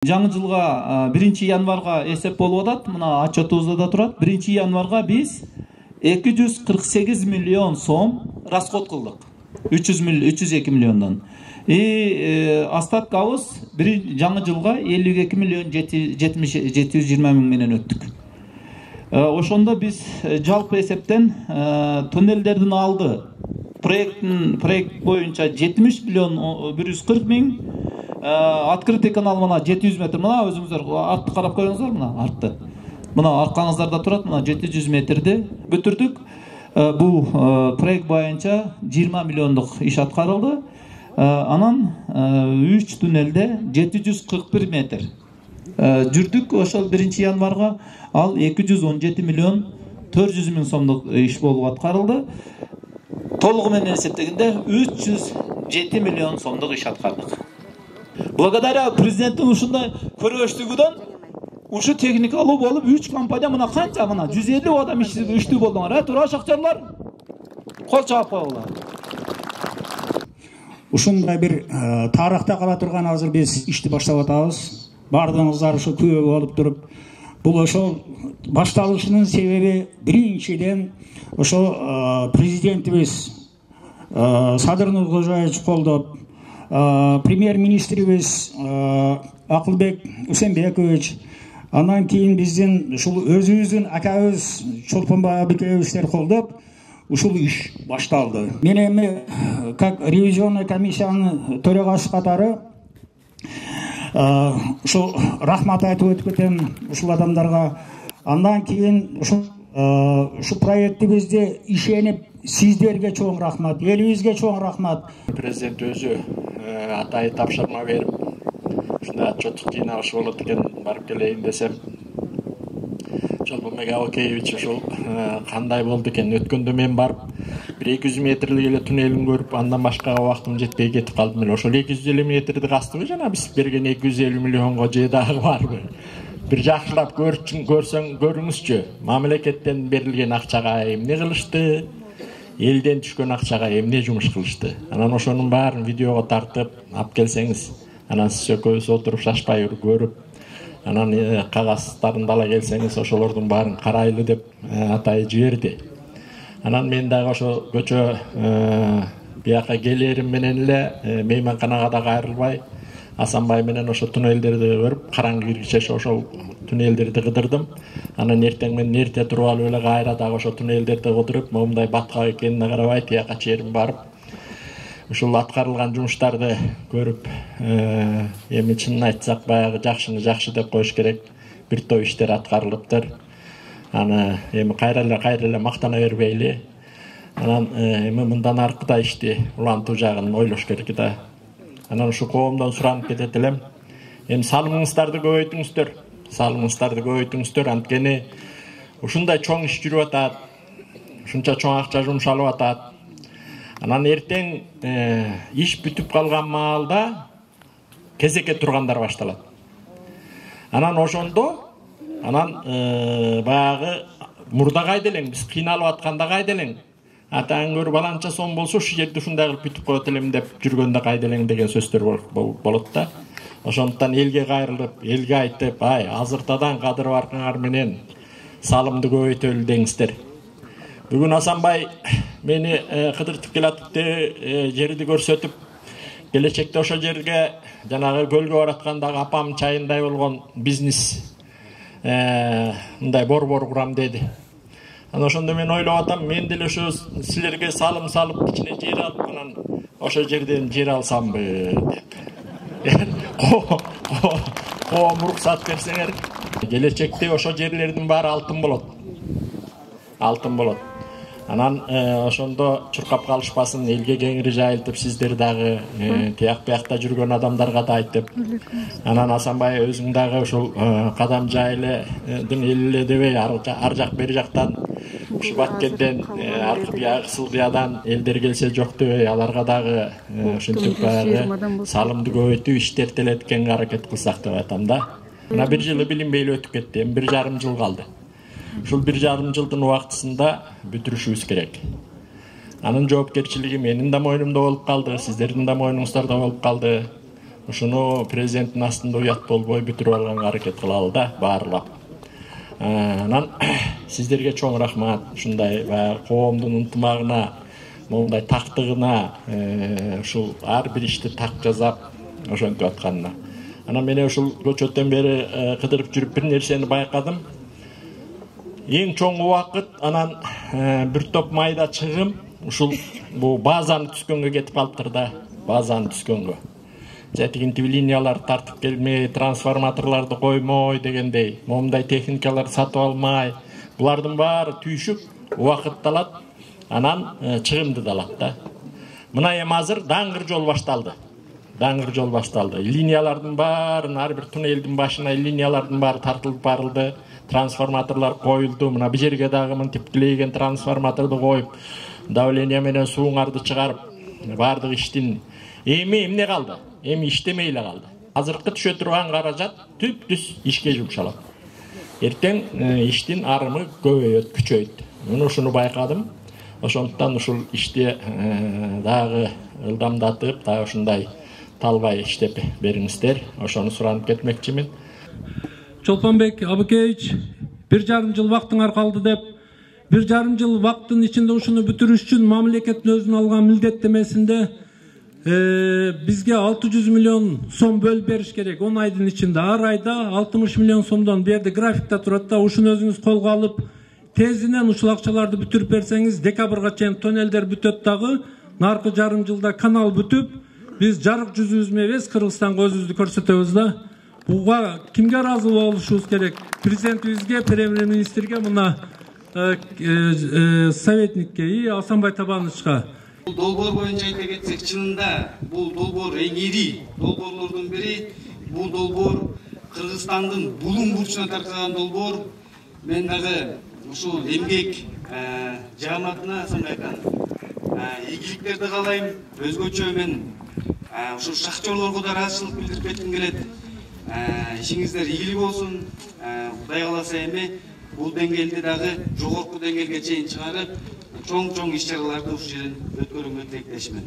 Жаңы жылга 1 январга эсеп болуп атат. Мына отчетубузда да турат. 1 январга биз 248 миллион сом расход кылдык. 302 миллиондан. Остаткабыз жаңы жылга 52 миллион 720 миң менен өттүк. Ошондо биз жалпы эсептен туннелдердин алды проект боюнча 70 миллион 140 миң, открытый канал мына 700 метр, мына өзүңүздөр артты карап коюңуздар, мына артты. Мына аркаңыздарда турат, мына 700 метрди бүтүрдүк. Бул проект боюнча 20 миллиондук иш аткарылды. Анан 3 туннелде 741 метр жүрдүк. Ошол 1 январга ал 217 миллион 400 миң сомдук иш болуп аткарылды. Толугу менен эсептегенде 307 миллион сомдук иш аткардык. Благодаря президенттин ушундай көрөштүгүдөн ушу техникалуу болуп 3 компания мына канча мына 150 адам иштүү болдуңар. Туура шахтерлар кол чаап коелу. Ушундай бир тарыхта кала турган азыр биз ишти баштап атабыз. Бардыгыңыздар ушу күбө болуп туруп, бул ошол башталышынын себеби биринчиден ошо президентибиз Садыр Нуркожоевич колдоп, премьер-министрибиз Акылбек Усенбекович, андан кийин биздин ушул өзүбүздүн акабыз Чолпонбай Абыкеевичтер колдоп ушул иш башталды. Мен эми как ревизионный комиссиянын төрагасы катары ушул рахмат айтып өтүп кетем ушул адамдарга. Андан кийин ушу проектибизди ишенип сиздерге чоң рахмат, элибизге чоң рахмат. Президент өзү атайын тапшырма берип, ушундай отчеттук жыйналыш болот экен, барып келейин десем, Чолпонбек Абыкеевич ушул кандай болду экен? Өткөндө мен барып 200 метрлик эле туннелин көрүп, андан башкага убактым жетпей кетип калдым эле. Ошол 250 метрди кастыбы жана биз берген 250 миллионго же дагы барбы? Бир жакшылап көрүңүзчү. Мамлекеттен берилген акчага эмне кылышты? Элден түшкөн акчага эмне жумуш кылышты? Анан ошонун баарын видеого тартып алып келсеңиз, анан сиз экөөбүз отуруп шашпай көрүп, анан кагаздарын ала келсеңиз, ошолордун баарын карайлы деп атай жиберди. Анан мен дагы ошо көчө бияка келерим менен эле мейманканага да кайрылбай, Асанбай менен ошо туннелдерди көрүп, караңгы киргиче ошол туннелдерди кыдырдым. Анан эртең менен эрте туруп алып эле кайра дагы ошо туннелдерди кыдырып, момундай баткак экенине карабай тияка чейин барып, ушул аткарылган жумуштарды көрүп, эми чынын айтсак баягы жакшыны жакшы деп коюш керек. Бир топ иштер аткарылыптыр. Аны эми кайра эле мактана бербейли. Анан эми мындан аркыда ишти улантуу жагын ойлош керек да. Анан ушу коомдон суранып кетет элем. Эми салымыңыздарды көбөйтүңүздөр, анткени ушундай чоң иш жүрүп атат. Ушунча чоң акча жумшалып атат. Анан эртең иш бүтүп калган маалда кезекке тургандар башталат. Анан ошондо баягы мурда кайда элең, биз кыйналып атканда кайда элең, атаң көрүп баланча сом болсо ушу жерде ушундай кылып бүтүп коет элем деп жүргөндө кайда элең деген сөздөр болот да. Ошондуктан элге кайрылып, элге айтып, азыртадан кадыр баркыңар менен салымды көбөйтөлү деңиздер. Бүгүн Асанбай мени кыдыртып келатып жерди көрсөтүп, келечекте ошо жерге жанагы көлгө бараткандагы апам чайындай болгон бизнес мындай борбор курам деди. Анан ошондо мен ойлоп атам, мен деле ошо силерге салым салып, кичине жер алып, анан ошо жерден жер алсамбы деп. Коом уруксат берсеңер, келечекте ошо жерлердин баары алтын болот. Анан ошондо чуркап калышпасын, элге кеңири жайылтып, сиздер дагы тияк биякта жүргөн адамдарга да айтып. Анан Асанбай өзүң дагы ушул кадам жайлыдын эле дебей, ар жак бери жактан ушу Баткенден, аркы бияк Сылдыядан элдер келсе жок дебей, аларга дагы ушинтип баягы салымды көбөйтүп иштертелеткенге аракет кылсак деп айтам да. Мына бир жылы билинбей өтүп кетти, эми 1,5 жыл калды. Ушул 1,5 жылдын убактысында бүтүрүшүбүз керек. Анын жоопкерчилиги менин да мойнумда болуп калды, сиздердин да мойнуңуздарда болуп калды. ушуну президенттин астында уят болбой бүтүрүп алганга аракет кылалы да баарлап. Анан сиздерге чоң рахмат. Ушундай коомдун ынтымагына, мондай тактыгына, ушул ар бир ишти так жасап ошентип атканына. Анан мен ушул көчөттөн бери кыдырып жүрүп бир нерсени байкадым. Эң чоң убакыт анан бир топ майда чыгым ушул бул базаны түзгөнгө кетип калыптыр да, базаны түзгөнгө. Жетигинтип линияларды тартып келмей, трансформаторларды коймой дегендей, момундай техникалар сатып алмай, булардын баары түйшүп убакытты алат, анан чыгымды да алат да. Мына эми азыр даңгыр жол башталды. Даңгыр жол башталды. Линиялардын баарын, ар бир туннелдин башына линиялардын баары тартылып барылды, трансформаторлар коюлду. Мына бир жерге дагы мынтип тилеген трансформаторду коюп, давление менен сууңарды чыгарып, баардык иштин эми эмне калды? Эми иштемей эле калды. Азыркы түшө турган каражат түп-түз ишке жумшалат. Эртең иштин арымы көбөйөт, күчөйт. Мен ушуну байкадым. Ошондуктан ушул ишти дагы ылдамдатып, дагы ушундай талбай иштеп бериңиздер. Ошону суранып кетмекчимин. Чолпонбек Абыкеевич 1,5 жыл вактыңар калды деп, 1,5 жыл вакыттын ичинде ушуну бүтүрүш үчүн мамлекеттин өзүнүн алган милдеттемесинде бизге 600 миллион сом бөлүп бериш керек 10 айдын ичинде. Ар айда 60 миллион сомдон берди графикте турат да, ушуну өзүңүз колго алып, тезинен ушул акчаларды бүтүрүп берсеңиз, декабрга чейин тоннелдер бүтөт дагы, наркы жарым жылда канал бүтүп, биз жарык жүзүбүз эмес Кыргызстанга өзүбүздү көрсөтөбүз да. Буга кимге ыраазы болушубуз керек? Президентибизге, премьер-министрге, мына советникке и Асанбай Табановичка. Бул долбоор боюнча айта кетсек, чынында бул долбоор эң ири долбоорлордун бири. Бул долбоор Кыргызстандын булуң бурчуна таркаган долбоор. Мен дагы ушул эмгек жааматына сандайдан ийгиликтерди каалайм. Өзгөчө мен ушул шахтерлорго да ыраазычылык билдирип кетким келет. Ишиңиздер ийгилик болсун. Кудай кааласа эми бул деңгээлди дагы жогорку деңгээлге чейин чыгарып, чоң иш чараларды ушул жерден өткөрүүгө тилектешмин.